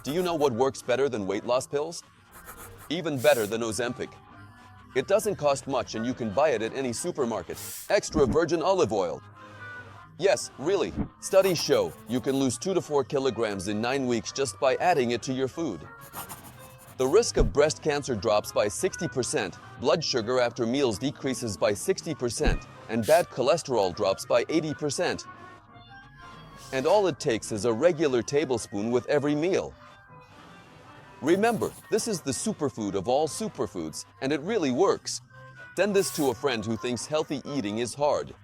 Do you know what works better than weight loss pills? Even better than Ozempic. It doesn't cost much and you can buy it at any supermarket. Extra virgin olive oil. Yes, really. Studies show you can lose 2 to 4 kilograms in 9 weeks just by adding it to your food. The risk of breast cancer drops by 60%, blood sugar after meals decreases by 60%, and bad cholesterol drops by 80%. And all it takes is a regular tablespoon with every meal. Remember, this is the superfood of all superfoods, and it really works. Send this to a friend who thinks healthy eating is hard.